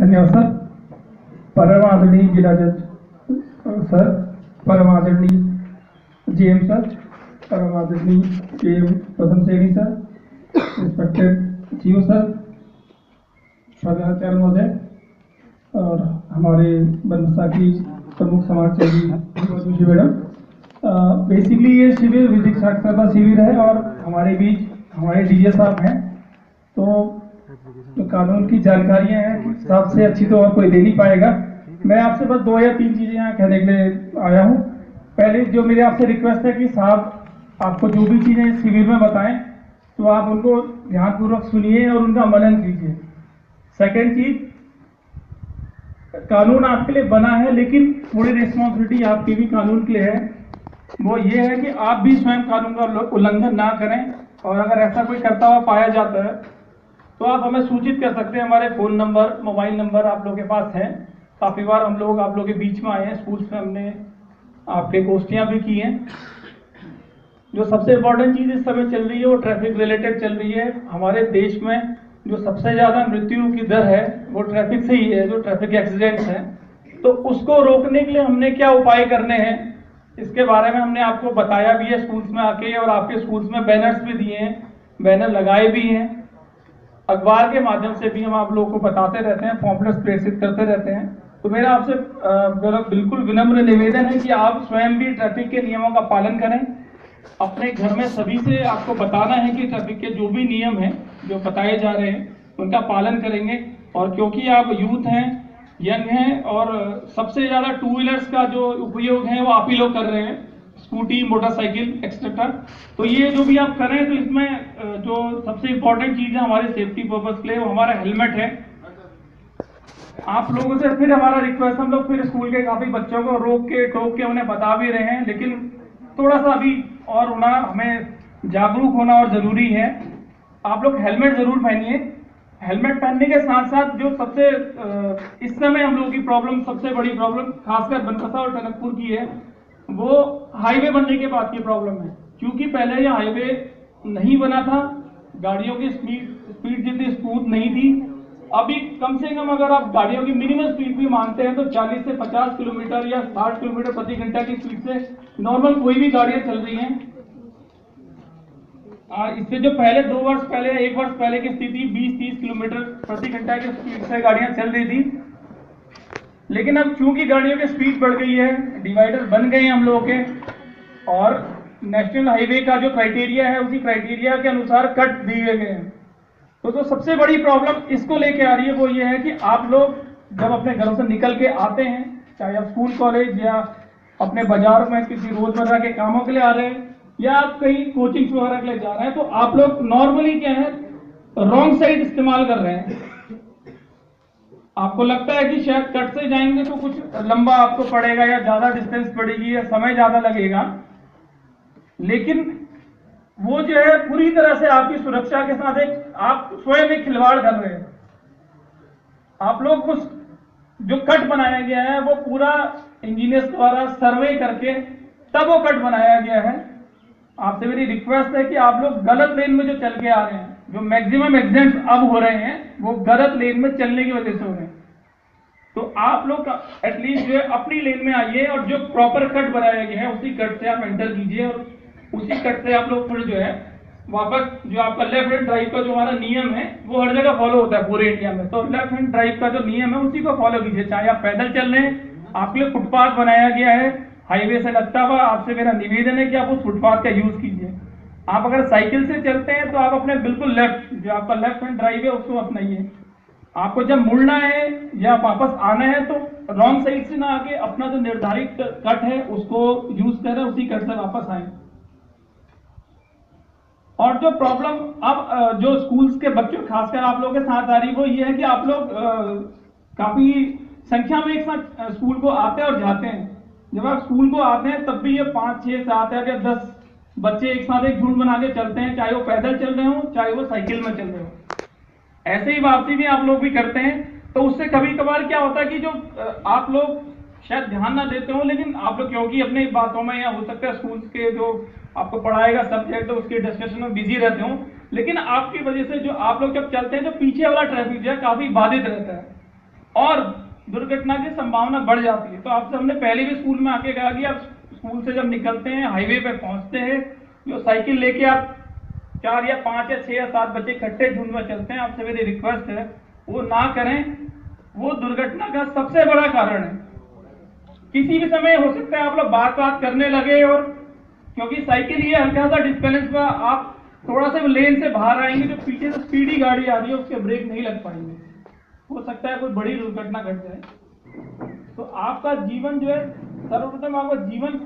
धन्यवाद सर। परम आदरणीय जिला जज सर, परम आदरणीय जेएम सर, परम आदरणीय जेएम प्रथम श्रेणी सर, रिस्पेक्टेड जीओ सर, प्रधानाचार्य महोदय और हमारे बनसा की प्रमुख समाज सेवी जोशी मैडम। बेसिकली ये शिविर विधिक साक्षरता शिविर है और हमारे बीच हमारे डीजे साहब हैं, तो कानून की जानकारियां हैं सबसे अच्छी तो और कोई दे नहीं पाएगा। मैं आपसे बस 2 या 3 चीजें यहाँ कहने के लिए आया हूँ। पहले जो मेरी आपसे रिक्वेस्ट है कि साहब आपको जो भी चीजें इस शिविर में बताएं तो आप उनको ध्यानपूर्वक सुनिए और उनका मनन कीजिए। सेकेंड चीज, कानून आपके लिए बना है लेकिन थोड़ी रिस्पॉन्सिबिलिटी आपकी भी कानून के लिए है। वो ये है कि आप भी स्वयं कानून का उल्लंघन ना करें, और अगर ऐसा कोई करता हुआ पाया जाता है तो आप हमें सूचित कर सकते हैं। हमारे फोन नंबर, मोबाइल नंबर आप लोगों के पास हैं। काफी बार हम लोग आप लोगों के बीच में आए हैं, स्कूल्स में हमने आपके गोष्ठियां भी की हैं। जो सबसे इम्पोर्टेंट चीज इस समय चल रही है वो ट्रैफिक रिलेटेड चल रही है। हमारे देश में जो सबसे ज्यादा मृत्यु की दर है वो ट्रैफिक से ही है, जो ट्रैफिक एक्सीडेंट्स हैं। तो उसको रोकने के लिए हमने क्या उपाय करने हैं इसके बारे में हमने आपको बताया भी है स्कूल्स में आके, और आपके स्कूल्स में बैनर्स भी दिए हैं, बैनर लगाए भी हैं, अखबार के माध्यम से भी हम आप लोगों को बताते रहते हैं, पॉम्पलेट्स प्रेषित करते रहते हैं। तो मेरा आपसे बिल्कुल विनम्र निवेदन है कि आप स्वयं भी ट्रैफिक के नियमों का पालन करें। अपने घर में सभी से आपको बताना है कि ट्रैफिक के जो भी नियम हैं जो बताए जा रहे हैं उनका पालन करेंगे। और क्योंकि आप यूथ हैं, यंग हैं, और सबसे ज्यादा 2 व्हीलर्स का जो उपयोग है वो आप ही लोग कर रहे हैं, स्कूटी, मोटरसाइकिल एक्सेट्रा। तो ये जो भी आप कर रहे हैं तो इसमें जो सबसे इंपॉर्टेंट चीज है हमारे सेफ्टी पर्पज के लिए वो हमारा हेलमेट है। आप लोगों से फिर हमारा रिक्वेस्ट, हम लोग फिर स्कूल के काफी बच्चों को रोक के टोक के उन्हें बता भी रहे हैं, लेकिन थोड़ा सा अभी और हमें जागरूक होना और जरूरी है। आप लोग हेलमेट जरूर पहनिए। हेलमेट पहनने के साथ साथ जो सबसे इस समय हम लोगों की प्रॉब्लम, सबसे बड़ी प्रॉब्लम खासकर बनकसा और टनकपुर की है, वो हाईवे बनने के बाद की प्रॉब्लम है। क्योंकि पहले यह हाईवे नहीं बना था, गाड़ियों की स्पीड जितनी स्मूथ नहीं थी। अभी कम से कम अगर आप गाड़ियों की मिनिमम स्पीड भी मानते हैं तो 40 से 50 किलोमीटर या 60 किलोमीटर प्रति घंटा की स्पीड से नॉर्मल कोई भी गाड़ियां चल रही हैं। इससे जो पहले 2 वर्ष पहले, 1 वर्ष पहले की स्थिति 20-30 किलोमीटर प्रति घंटा की स्पीड से गाड़ियां चल रही थी। लेकिन अब चूंकि गाड़ियों की स्पीड बढ़ गई है, डिवाइडर बन गए हैं हम लोगों के, और नेशनल हाईवे का जो क्राइटेरिया है उसी क्राइटेरिया के अनुसार कट दिए गए हैं। तो जो सबसे बड़ी प्रॉब्लम इसको लेके आ रही है वो ये है कि आप लोग जब अपने घरों से निकल के आते हैं, चाहे आप स्कूल, कॉलेज या अपने बाजार में किसी रोजमर्रा के कामों के लिए आ रहे हैं या आप कहीं कोचिंग वगैरह के लिए जा रहे हैं, तो आप लोग नॉर्मली क्या है रॉन्ग साइड इस्तेमाल कर रहे हैं। आपको लगता है कि शायद कट से जाएंगे तो कुछ लंबा आपको पड़ेगा या ज्यादा डिस्टेंस पड़ेगी या समय ज्यादा लगेगा, लेकिन वो जो है पूरी तरह से आपकी सुरक्षा के साथ आप स्वयं एक खिलवाड़ कर रहे हैं। आप लोग कुछ जो कट बनाया गया है वो पूरा इंजीनियर्स द्वारा सर्वे करके तब वो कट बनाया गया है। आपसे मेरी रिक्वेस्ट है कि आप लोग गलत लेन में जो चल के आ रहे हैं, जो मैक्सिमम एक्सीडेंट्स अब हो रहे हैं वो गलत लेन में चलने की वजह से हो रहे हैं। तो आप लोग एटलीस्ट जो है अपनी लेन में आइए और जो प्रॉपर कट बनाया गया है उसी कट से आप एंटर कीजिए, और उसी कट से आप लोग फिर जो है वापस जो आपका लेफ्ट हैंड ड्राइव का जो हमारा नियम है वो हर जगह फॉलो होता है पूरे इंडिया में। तो लेफ्ट हैंड ड्राइव का जो नियम है उसी को फॉलो कीजिए, चाहे आप पैदल चल रहे हैं, आपके लिए फुटपाथ बनाया गया है हाईवे से लगता हुआ। आपसे मेरा निवेदन है कि आप उस फुटपाथ का यूज कीजिए। आप अगर साइकिल से चलते हैं तो आप अपने बिल्कुल लेफ्ट, जो आपका लेफ्ट हैंड ड्राइव है उसको अपनाइए। आपको जब मुड़ना है या वापस आना है तो रॉन्ग साइड से ना आके अपना जो निर्धारित कट है उसको यूज करें, उसी कट से वापस आए। और जो प्रॉब्लम अब जो स्कूल्स के बच्चों खासकर आप लोगों के साथ आ रही वो ये है कि आप लोग काफी संख्या में एक साथ स्कूल को आते हैं और जाते हैं। जब आप स्कूल को आते हैं तब भी ये 5, 6, 7 या 10 बच्चे एक साथ एक झुंड बना के चलते हैं, चाहे वो पैदल चल रहे हो चाहे वो साइकिल में चल रहे हो। ऐसे ही वापसी भी आप लोग भी करते हैं। तो उससे कभी कभार क्या होता है कि जो आप लोग शायद ध्यान ना देते हो, लेकिन आप लोग क्योंकि अपनी बातों में या हो सकता है स्कूल के जो आपको पढ़ाएगा सब्जेक्ट उसके डिस्कशन में बिजी रहते हो, लेकिन आपकी वजह से जो आप लोग जब चलते हैं जो पीछे वाला ट्रैफिक जो है काफी बाधित रहता है। और दुर्घटना की संभावना बढ़ जाती है। तो आपसे हमने पहले भी स्कूल में आके कहा कि आप स्कूल से जब निकलते हैं, हाईवे पे पहुंचते हैं, जो साइकिल लेके आप 4 या 5 या 6 या 7 बच्चे इकट्ठे झुंड में चलते हैं, आपसे मेरी रिक्वेस्ट है वो ना करें। वो दुर्घटना का सबसे बड़ा कारण है। किसी भी समय हो सकता है आप लोग बात करने लगे और क्योंकि साइकिल ये हल्का सा डिस्बैलेंस पर आप थोड़ा सा लेन से बाहर आएंगे, जो पीछे से स्पीडी गाड़ी आ रही है उसके ब्रेक नहीं लग पाएंगे, हो सकता है कोई बड़ी दुर्घटना घट जाए। तो आपका जीवन जो है, सर्वप्रथम आपका जीवन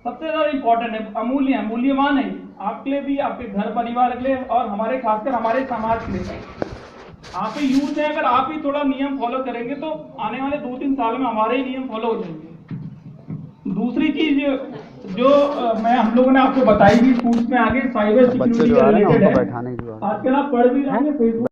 सबसे ज्यादा इंपॉर्टेंट है, अमूल्य है, मूल्यवान है आपके लिए भी, आपके घर परिवार के लिए और हमारे खासकर हमारे समाज के लिए। आप ही यूथ है, अगर आप ही थोड़ा नियम फॉलो करेंगे तो आने वाले 2-3 साल में हमारे ही नियम फॉलो हो जाएंगे। दूसरी चीज जो हम लोगों ने आपको बताई भी स्कूल्स में आगे साइबर सिक्योरिटी का रिलेटेड है। आजकल आप पढ़ भी रहे होंगे फेसबुक